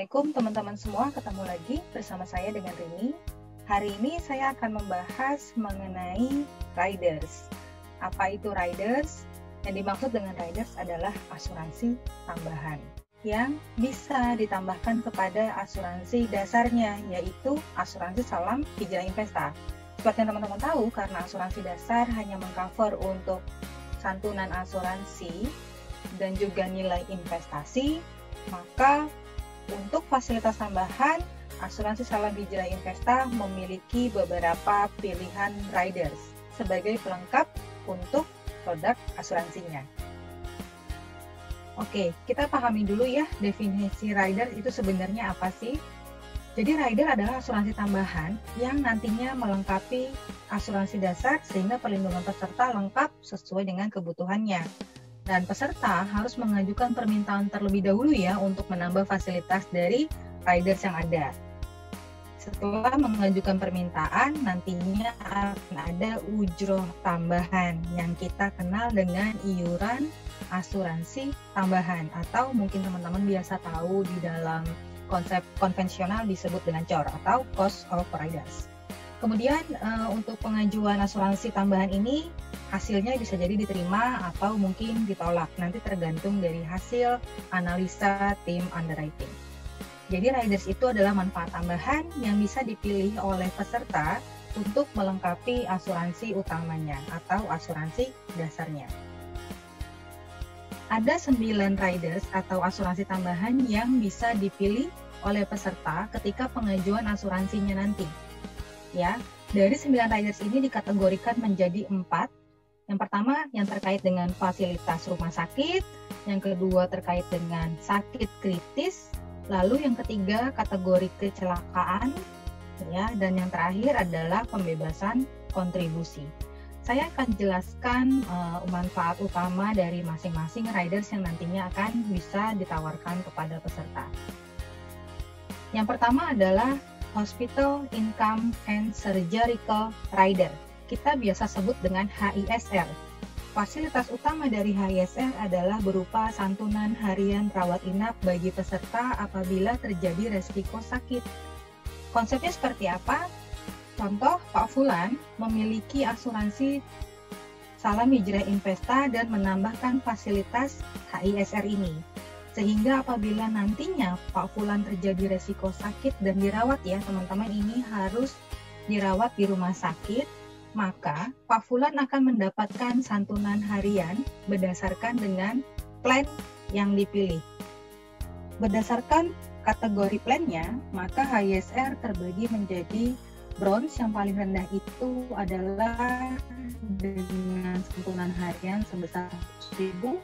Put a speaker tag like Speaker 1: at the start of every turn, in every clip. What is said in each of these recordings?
Speaker 1: Assalamualaikum teman-teman semua, ketemu lagi bersama saya dengan Rini. Hari ini saya akan membahas mengenai riders. Apa itu riders? Yang dimaksud dengan riders adalah asuransi tambahan yang bisa ditambahkan kepada asuransi dasarnya, yaitu asuransi Salam Hijrah Investa. Seperti yang teman-teman tahu, karena asuransi dasar hanya mengcover untuk santunan asuransi dan juga nilai investasi, maka untuk fasilitas tambahan, asuransi Salam Hijrah Investa memiliki beberapa pilihan riders sebagai pelengkap untuk produk asuransinya. Oke, kita pahami dulu ya definisi rider itu sebenarnya apa sih? Jadi rider adalah asuransi tambahan yang nantinya melengkapi asuransi dasar sehingga perlindungan peserta lengkap sesuai dengan kebutuhannya. Dan peserta harus mengajukan permintaan terlebih dahulu ya untuk menambah fasilitas dari riders yang ada. Setelah mengajukan permintaan, nantinya akan ada ujroh tambahan yang kita kenal dengan iuran asuransi tambahan, atau mungkin teman-teman biasa tahu di dalam konsep konvensional disebut dengan COR atau Cost of Riders. Kemudian untuk pengajuan asuransi tambahan ini hasilnya bisa jadi diterima atau mungkin ditolak, nanti tergantung dari hasil analisa tim underwriting. Jadi riders itu adalah manfaat tambahan yang bisa dipilih oleh peserta untuk melengkapi asuransi utamanya atau asuransi dasarnya. Ada 9 riders atau asuransi tambahan yang bisa dipilih oleh peserta ketika pengajuan asuransinya nanti. Ya, dari 9 riders ini dikategorikan menjadi 4. Yang pertama yang terkait dengan fasilitas rumah sakit, yang kedua terkait dengan sakit kritis, lalu yang ketiga kategori kecelakaan, ya, dan yang terakhir adalah pembebasan kontribusi. Saya akan jelaskan manfaat utama dari masing-masing riders yang nantinya akan bisa ditawarkan kepada peserta. Yang pertama adalah Hospital Income and Surgical Rider. Kita biasa sebut dengan HISR. Fasilitas utama dari HISR adalah berupa santunan harian rawat inap bagi peserta apabila terjadi resiko sakit. Konsepnya seperti apa? Contoh, Pak Fulan memiliki asuransi Salam Hijrah Investa dan menambahkan fasilitas HISR ini. Sehingga apabila nantinya Pak Fulan terjadi resiko sakit dan dirawat ya teman-teman, ini harus dirawat di rumah sakit, maka Pak Fulan akan mendapatkan santunan harian berdasarkan dengan plan yang dipilih. Berdasarkan kategori plannya, maka HISR terbagi menjadi bronze, yang paling rendah itu adalah dengan santunan harian sebesar 1.000.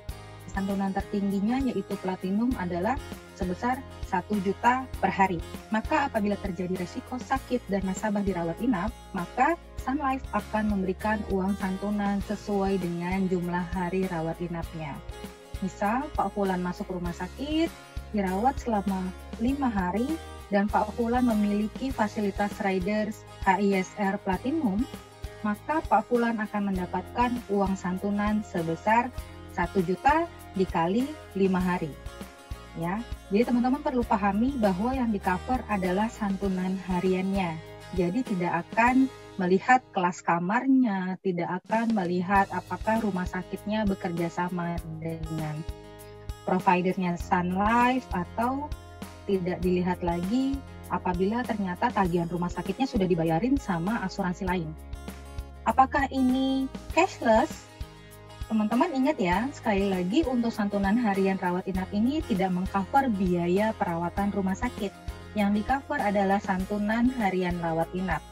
Speaker 1: Santunan tertingginya yaitu platinum adalah sebesar 1 juta per hari. Maka apabila terjadi resiko sakit dan nasabah dirawat inap, maka Sun Life akan memberikan uang santunan sesuai dengan jumlah hari rawat inapnya. Misal Pak Fulan masuk rumah sakit, dirawat selama 5 hari, dan Pak Fulan memiliki fasilitas riders HISR Platinum, maka Pak Fulan akan mendapatkan uang santunan sebesar 1 juta dikali 5 hari. Ya, jadi teman-teman perlu pahami bahwa yang di-cover adalah santunan hariannya. Jadi tidak akan melihat kelas kamarnya, tidak akan melihat apakah rumah sakitnya bekerja sama dengan providernya Sun Life, atau tidak dilihat lagi apabila ternyata tagihan rumah sakitnya sudah dibayarin sama asuransi lain. Apakah ini cashless? Teman-teman ingat ya, sekali lagi untuk santunan harian rawat inap ini tidak mengcover biaya perawatan rumah sakit. Yang di-cover adalah santunan harian rawat inap.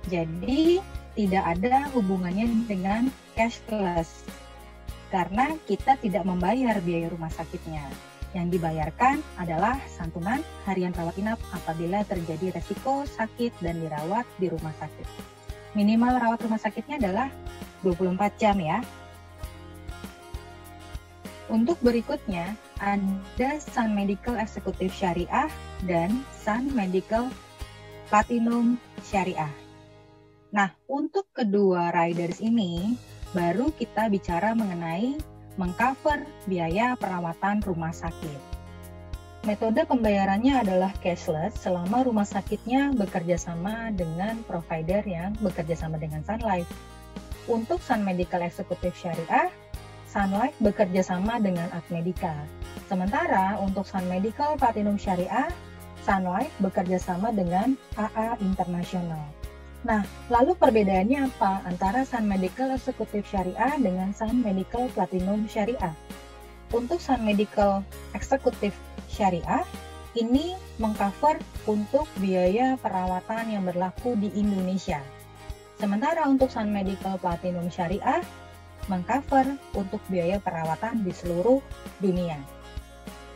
Speaker 1: Jadi, tidak ada hubungannya dengan cashless. Karena kita tidak membayar biaya rumah sakitnya. Yang dibayarkan adalah santunan harian rawat inap apabila terjadi resiko sakit dan dirawat di rumah sakit. Minimal rawat rumah sakitnya adalah 24 jam ya. Untuk berikutnya, ada Sun Medical Executive Syariah dan Sun Medical Platinum Syariah. Nah, untuk kedua riders ini, baru kita bicara mengenai mengcover biaya perawatan rumah sakit. Metode pembayarannya adalah cashless selama rumah sakitnya bekerja sama dengan provider yang bekerja sama dengan Sun Life. Untuk Sun Medical Executive Syariah, Sun Life bekerja sama dengan Admedica. Sementara untuk Sun Medical Platinum Syariah, Sun Life bekerja sama dengan AA International. Nah, lalu perbedaannya apa antara Sun Medical Executive Syariah dengan Sun Medical Platinum Syariah? Untuk Sun Medical Executive Syariah, ini mengcover untuk biaya perawatan yang berlaku di Indonesia. Sementara untuk Sun Medical Platinum Syariah, mengcover untuk biaya perawatan di seluruh dunia.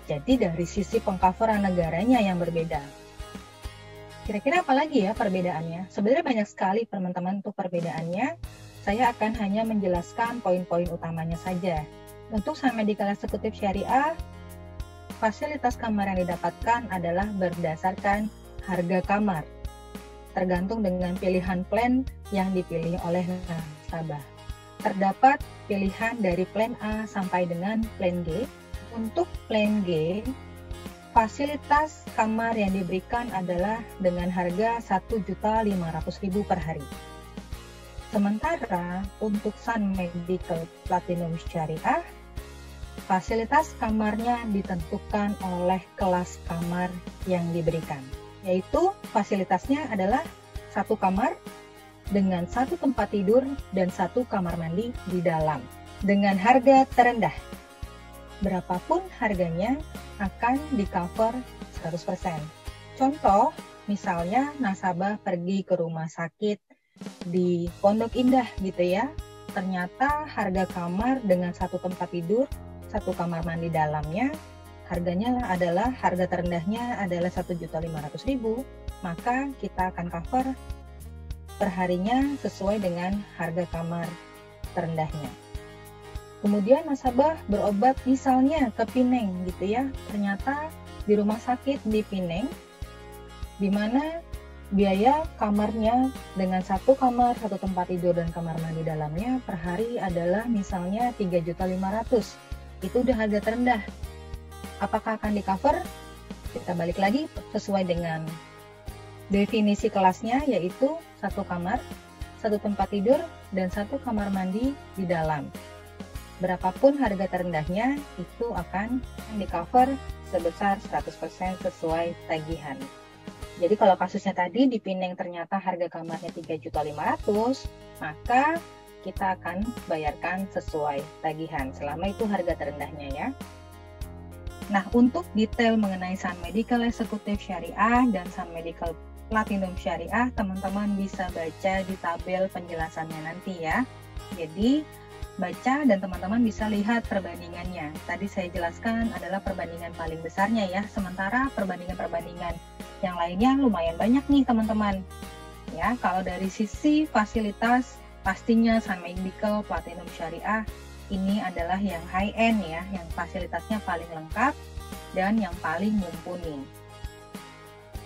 Speaker 1: Jadi dari sisi pengcoveran negaranya yang berbeda. Kira-kira apa lagi ya perbedaannya? Sebenarnya banyak sekali teman-teman untuk perbedaannya. Saya akan hanya menjelaskan poin-poin utamanya saja. Untuk Sun Medical Executive Syariah, fasilitas kamar yang didapatkan adalah berdasarkan harga kamar, tergantung dengan pilihan plan yang dipilih oleh nasabah. Terdapat pilihan dari plan A sampai dengan plan G. Untuk plan G, fasilitas kamar yang diberikan adalah dengan harga Rp1.500.000 per hari. Sementara untuk Sun Medical Platinum Syariah, fasilitas kamarnya ditentukan oleh kelas kamar yang diberikan, yaitu fasilitasnya adalah satu kamar dengan satu tempat tidur dan satu kamar mandi di dalam dengan harga terendah. Berapapun harganya akan di-cover 100%. Contoh, misalnya nasabah pergi ke rumah sakit di Pondok Indah gitu ya, ternyata harga kamar dengan satu tempat tidur, satu kamar mandi dalamnya, harganya adalah harga terendahnya adalah Rp1.500.000, maka kita akan cover perharinya sesuai dengan harga kamar terendahnya. Kemudian nasabah berobat misalnya ke Pineng gitu ya, ternyata di rumah sakit di Pineng, di mana biaya kamarnya dengan satu kamar, satu tempat tidur dan kamar mandi dalamnya per hari adalah misalnya Rp3.500.000. Itu udah harga terendah. Apakah akan di-cover? Kita balik lagi sesuai dengan definisi kelasnya, yaitu satu kamar, satu tempat tidur, dan satu kamar mandi di dalam. Berapapun harga terendahnya, itu akan di-cover sebesar 100% sesuai tagihan. Jadi kalau kasusnya tadi di Pineng ternyata harga kamarnya Rp3.500.000, maka kita akan bayarkan sesuai tagihan, selama itu harga terendahnya ya. Nah, untuk detail mengenai Sun Medical Executive Syariah dan Sun Medical Platinum Syariah, teman-teman bisa baca di tabel penjelasannya nanti ya. Jadi, baca dan teman-teman bisa lihat perbandingannya. Tadi saya jelaskan adalah perbandingan paling besarnya ya, sementara perbandingan-perbandingan yang lainnya lumayan banyak nih teman-teman. Ya, kalau dari sisi fasilitas, pastinya Sun Medical Platinum Syariah ini adalah yang high end ya, yang fasilitasnya paling lengkap dan yang paling mumpuni.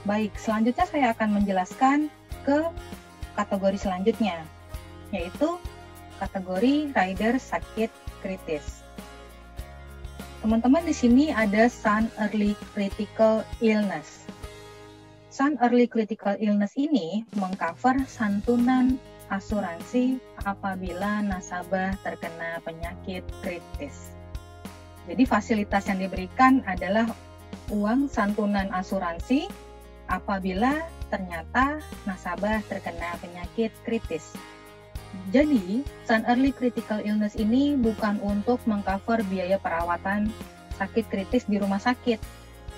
Speaker 1: Baik, selanjutnya saya akan menjelaskan ke kategori selanjutnya, yaitu kategori rider sakit kritis. Teman-teman, di sini ada Sun Early Critical Illness. Sun Early Critical Illness ini mengcover santunan asuransi apabila nasabah terkena penyakit kritis. Jadi fasilitas yang diberikan adalah uang santunan asuransi apabila ternyata nasabah terkena penyakit kritis. Jadi, Sun Early Critical Illness ini bukan untuk mengcover biaya perawatan sakit kritis di rumah sakit,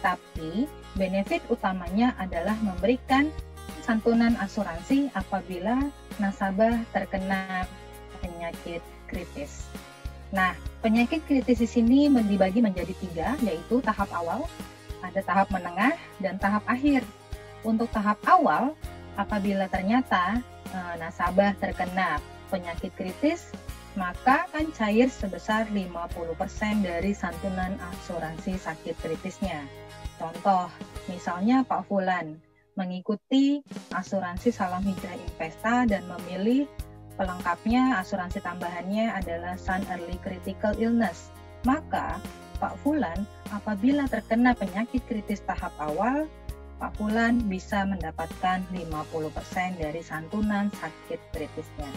Speaker 1: tapi benefit utamanya adalah memberikan santunan asuransi apabila nasabah terkena penyakit kritis. Nah, penyakit kritis di sini dibagi menjadi 3, yaitu tahap awal, ada tahap menengah, dan tahap akhir. Untuk tahap awal, apabila ternyata nasabah terkena penyakit kritis, maka akan cair sebesar 50% dari santunan asuransi sakit kritisnya. Contoh, misalnya Pak Fulan mengikuti asuransi Salam Hijrah Investa dan memilih pelengkapnya asuransi tambahannya adalah Sun Early Critical Illness, maka Pak Fulan apabila terkena penyakit kritis tahap awal, Pak Fulan bisa mendapatkan 50% dari santunan sakit kritisnya.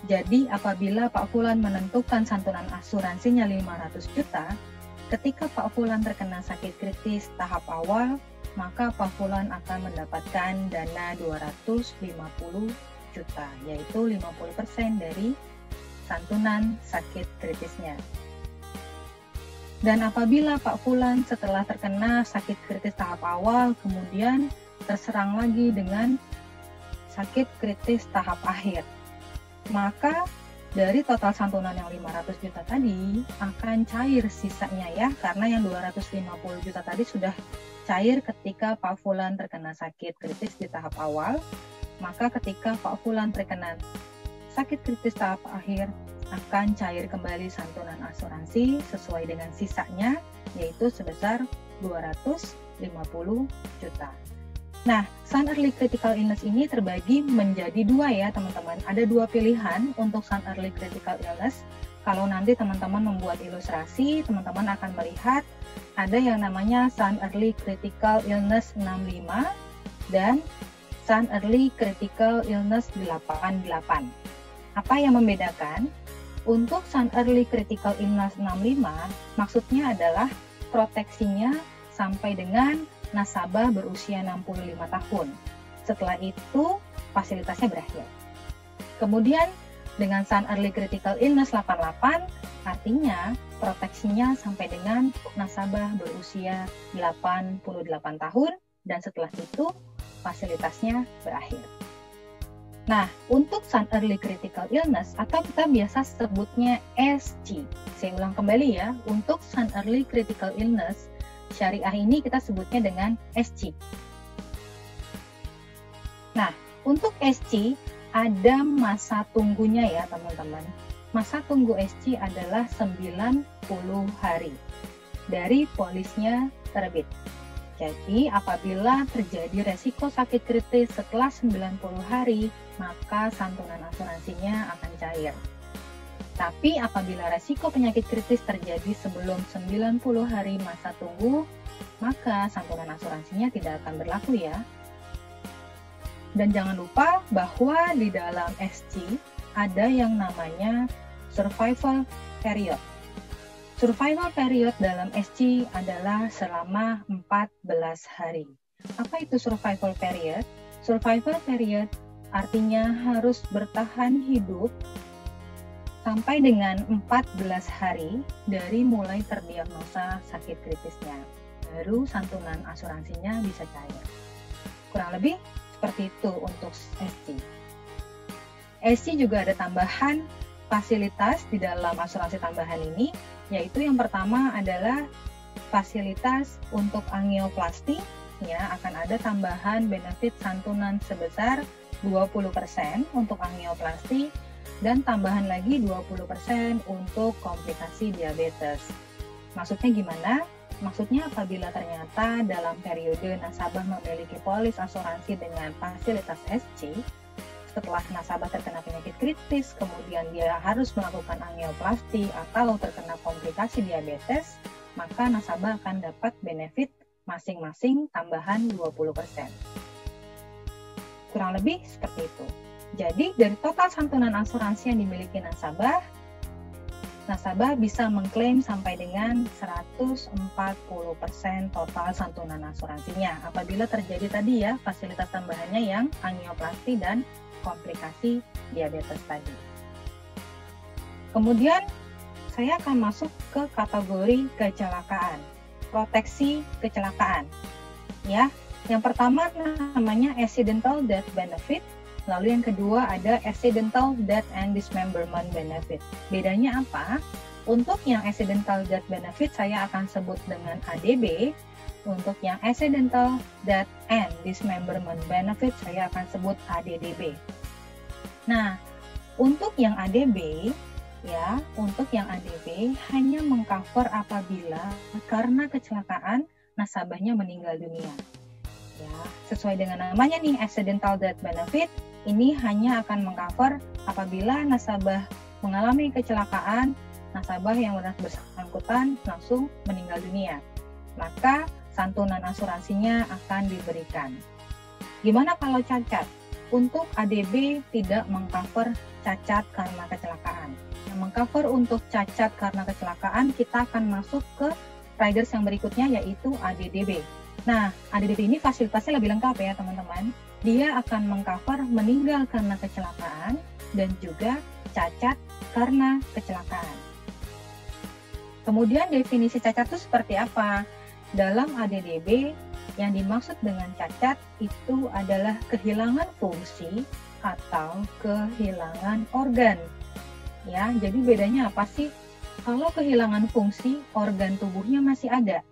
Speaker 1: Jadi apabila Pak Fulan menentukan santunan asuransinya 500 juta, ketika Pak Fulan terkena sakit kritis tahap awal, maka Pak Fulan akan mendapatkan dana 250 juta, yaitu 50% dari santunan sakit kritisnya. Dan apabila Pak Fulan setelah terkena sakit kritis tahap awal, kemudian terserang lagi dengan sakit kritis tahap akhir, maka dari total santunan yang 500 juta tadi akan cair sisanya ya, karena yang 250 juta tadi sudah cair ketika Pak Fulan terkena sakit kritis di tahap awal. Maka ketika Pak Fulan terkena sakit kritis tahap akhir, akan cair kembali santunan asuransi sesuai dengan sisanya, yaitu sebesar 250 juta. Nah, Sun Early Critical Illness ini terbagi menjadi dua ya teman-teman. Ada dua pilihan untuk Sun Early Critical Illness. Kalau nanti teman-teman membuat ilustrasi, teman-teman akan melihat ada yang namanya Sun Early Critical Illness 65 dan Sun Early Critical Illness 88. Apa yang membedakan? Untuk Sun Early Critical Illness 65, maksudnya adalah proteksinya sampai dengan nasabah berusia 65 tahun. Setelah itu, fasilitasnya berakhir. Kemudian, dengan Sun Early Critical Illness 88, artinya proteksinya sampai dengan nasabah berusia 88 tahun, dan setelah itu, fasilitasnya berakhir. Nah, untuk Sun Early Critical Illness atau kita biasa sebutnya SC. Saya ulang kembali ya, untuk Sun Early Critical Illness syariah ini kita sebutnya dengan SC. Nah, untuk SC ada masa tunggunya ya teman-teman. Masa tunggu SC adalah 90 hari dari polisnya terbit. Jadi, apabila terjadi resiko sakit kritis setelah 90 hari, maka santunan asuransinya akan cair. Tapi, apabila resiko penyakit kritis terjadi sebelum 90 hari masa tunggu, maka santunan asuransinya tidak akan berlaku ya. Dan jangan lupa bahwa di dalam SC ada yang namanya survival period. Survival period dalam SC adalah selama 14 hari. Apa itu survival period? Survival period artinya harus bertahan hidup sampai dengan 14 hari dari mulai terdiagnosa sakit kritisnya. Baru santunan asuransinya bisa cair. Kurang lebih seperti itu untuk SC. SC juga ada tambahan fasilitas di dalam asuransi tambahan ini, yaitu yang pertama adalah fasilitas untuk angioplasti, ya, akan ada tambahan benefit santunan sebesar 20% untuk angioplasti dan tambahan lagi 20% untuk komplikasi diabetes. Maksudnya gimana? Maksudnya apabila ternyata dalam periode nasabah memiliki polis asuransi dengan fasilitas SC, setelah nasabah terkena penyakit kritis, kemudian dia harus melakukan angioplasti atau terkena komplikasi diabetes, maka nasabah akan dapat benefit masing-masing tambahan 20%. Kurang lebih seperti itu. Jadi, dari total santunan asuransi yang dimiliki nasabah bisa mengklaim sampai dengan 140% total santunan asuransinya. Apabila terjadi tadi ya, fasilitas tambahannya yang angioplasti dan komplikasi diabetes tadi. Kemudian saya akan masuk ke kategori kecelakaan, proteksi kecelakaan. Ya, yang pertama namanya accidental death benefit, lalu yang kedua ada accidental death and dismemberment benefit. Bedanya apa? Untuk yang accidental death benefit saya akan sebut dengan ADB. Untuk yang accidental death and dismemberment benefit saya akan sebut ADDB. Nah, untuk yang ADB ya, untuk yang ADB hanya mengcover apabila karena kecelakaan nasabahnya meninggal dunia. Ya, sesuai dengan namanya nih, accidental death benefit ini hanya akan mengcover apabila nasabah mengalami kecelakaan, nasabah yang bersangkutan langsung meninggal dunia. maka santunan asuransinya akan diberikan. Gimana kalau cacat? Untuk ADB tidak mengcover cacat karena kecelakaan. Yang mengcover untuk cacat karena kecelakaan, kita akan masuk ke riders yang berikutnya, yaitu ADDB. Nah, ADDB ini fasilitasnya lebih lengkap ya teman-teman. Dia akan mengcover meninggal karena kecelakaan dan juga cacat karena kecelakaan. Kemudian definisi cacat itu seperti apa? Dalam ADDB, yang dimaksud dengan cacat itu adalah kehilangan fungsi atau kehilangan organ. Ya, jadi bedanya apa sih? Kalau kehilangan fungsi, organ tubuhnya masih ada,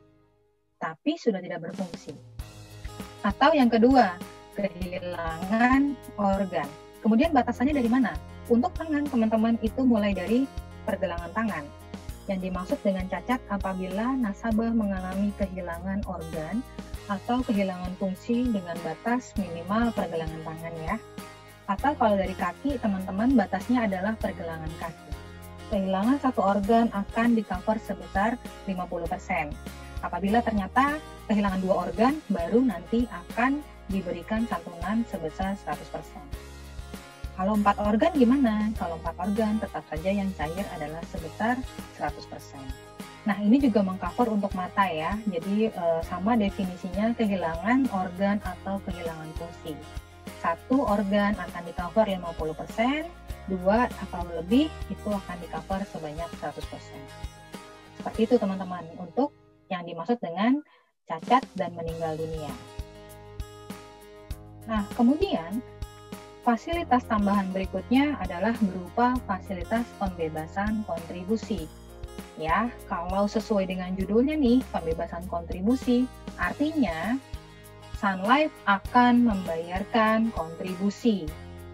Speaker 1: tapi sudah tidak berfungsi. Atau yang kedua, kehilangan organ. Kemudian batasannya dari mana? Untuk tangan, teman-teman, itu mulai dari pergelangan tangan. Yang dimaksud dengan cacat apabila nasabah mengalami kehilangan organ atau kehilangan fungsi dengan batas minimal pergelangan tangan ya. Atau kalau dari kaki, teman-teman, batasnya adalah pergelangan kaki. Kehilangan satu organ akan di-cover sebesar 50%. Apabila ternyata kehilangan dua organ, baru nanti akan diberikan santunan sebesar 100%. Kalau 4 organ gimana? Kalau 4 organ tetap saja yang cair adalah sebesar 100%. Nah, ini juga mengcover untuk mata ya. Jadi sama definisinya kehilangan organ atau kehilangan fungsi. Satu organ akan di-cover 50%, 2 atau lebih itu akan di-cover sebanyak 100%. Seperti itu teman-teman untuk yang dimaksud dengan cacat dan meninggal dunia. Nah, kemudian fasilitas tambahan berikutnya adalah berupa fasilitas pembebasan kontribusi. Ya, kalau sesuai dengan judulnya nih, pembebasan kontribusi, artinya Sun Life akan membayarkan kontribusi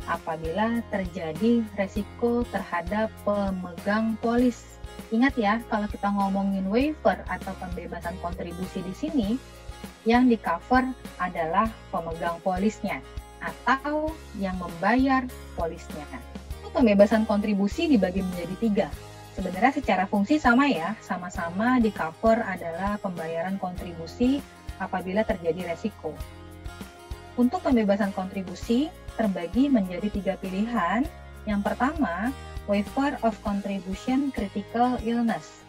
Speaker 1: apabila terjadi resiko terhadap pemegang polis. Ingat ya, kalau kita ngomongin waiver atau pembebasan kontribusi di sini, yang di-cover adalah pemegang polisnya atau yang membayar polisnya. Pembebasan kontribusi dibagi menjadi 3. Sebenarnya secara fungsi sama ya, sama-sama di-cover adalah pembayaran kontribusi apabila terjadi resiko. Untuk pembebasan kontribusi terbagi menjadi 3 pilihan. Yang pertama, waiver of contribution critical illness.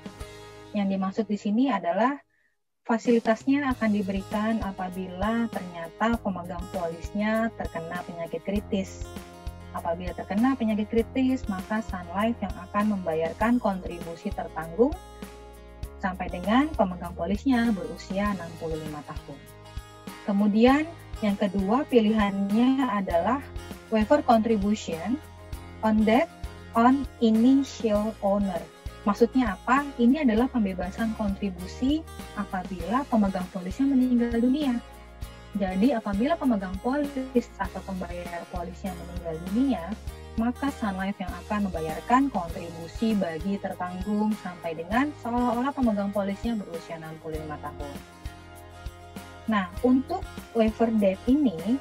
Speaker 1: Yang dimaksud di sini adalah fasilitasnya akan diberikan apabila ternyata pemegang polisnya terkena penyakit kritis. Apabila terkena penyakit kritis, maka Sun Life yang akan membayarkan kontribusi tertanggung sampai dengan pemegang polisnya berusia 65 tahun. Kemudian yang kedua pilihannya adalah waiver contribution on death on initial owner. Maksudnya apa? Ini adalah pembebasan kontribusi apabila pemegang polisnya meninggal dunia. Jadi apabila pemegang polis atau pembayar polisnya meninggal dunia, maka Sun Life yang akan membayarkan kontribusi bagi tertanggung sampai dengan seolah-olah pemegang polisnya berusia 65 tahun. Nah, untuk waiver death ini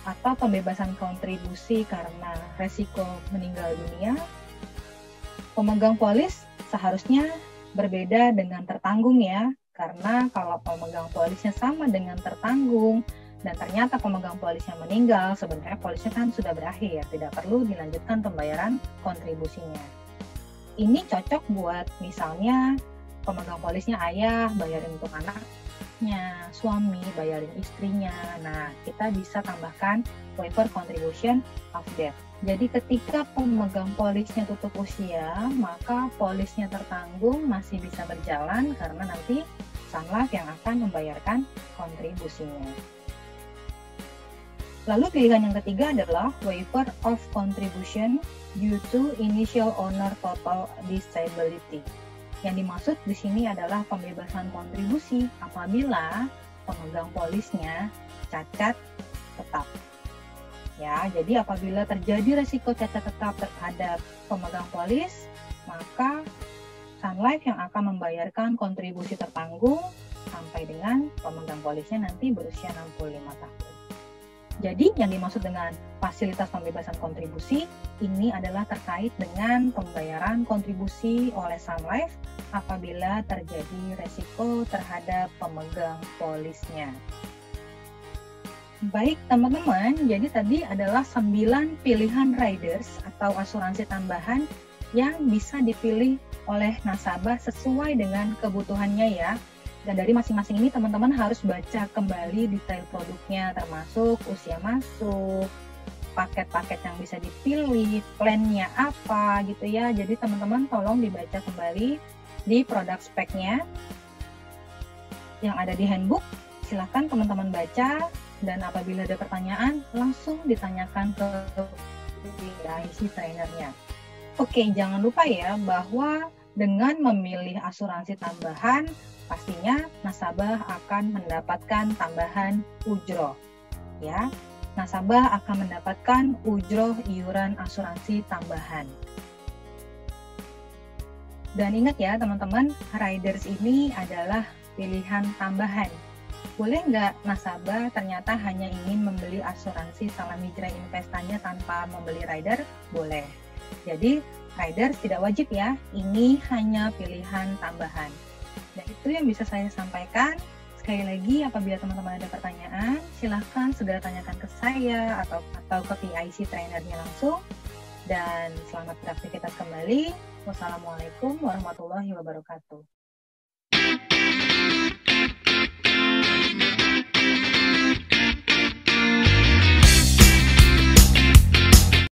Speaker 1: atau pembebasan kontribusi karena resiko meninggal dunia, pemegang polis seharusnya berbeda dengan tertanggung ya, karena kalau pemegang polisnya sama dengan tertanggung dan ternyata pemegang polisnya meninggal, sebenarnya polisnya kan sudah berakhir, tidak perlu dilanjutkan pembayaran kontribusinya. Ini cocok buat misalnya pemegang polisnya ayah bayarin untuk anaknya, suami bayarin istrinya. Nah, kita bisa tambahkan waiver contribution of death. Jadi ketika pemegang polisnya tutup usia, maka polisnya tertanggung masih bisa berjalan karena nanti Sun Life yang akan membayarkan kontribusinya. Lalu pilihan yang ketiga adalah waiver of contribution due to initial owner total disability. Yang dimaksud di sini adalah pembebasan kontribusi apabila pemegang polisnya cacat tetap. Ya, jadi apabila terjadi resiko cacat tetap terhadap pemegang polis, maka Sun Life yang akan membayarkan kontribusi tertanggung sampai dengan pemegang polisnya nanti berusia 65 tahun. Jadi yang dimaksud dengan fasilitas pembebasan kontribusi ini adalah terkait dengan pembayaran kontribusi oleh Sun Life apabila terjadi resiko terhadap pemegang polisnya. Baik teman-teman, jadi tadi adalah 9 pilihan riders atau asuransi tambahan yang bisa dipilih oleh nasabah sesuai dengan kebutuhannya ya. Dan dari masing-masing ini teman-teman harus baca kembali detail produknya, termasuk usia masuk, paket-paket yang bisa dipilih, plannya apa gitu ya. Jadi teman-teman tolong dibaca kembali di produk speknya yang ada di handbook. Silahkan teman-teman baca, dan apabila ada pertanyaan langsung ditanyakan ke PIC trainernya. Oke, jangan lupa ya bahwa dengan memilih asuransi tambahan, pastinya nasabah akan mendapatkan tambahan ujroh. Ya, nasabah akan mendapatkan ujroh iuran asuransi tambahan. Dan ingat ya teman-teman, riders ini adalah pilihan tambahan. Boleh nggak nasabah ternyata hanya ingin membeli asuransi Salam Hijrah Investanya tanpa membeli rider? Boleh. Jadi riders tidak wajib ya, ini hanya pilihan tambahan. Dan itu yang bisa saya sampaikan. Sekali lagi, apabila teman-teman ada pertanyaan, silahkan segera tanyakan ke saya atau ke PIC trainernya langsung. Dan selamat beraktivitas kembali. Wassalamualaikum warahmatullahi wabarakatuh.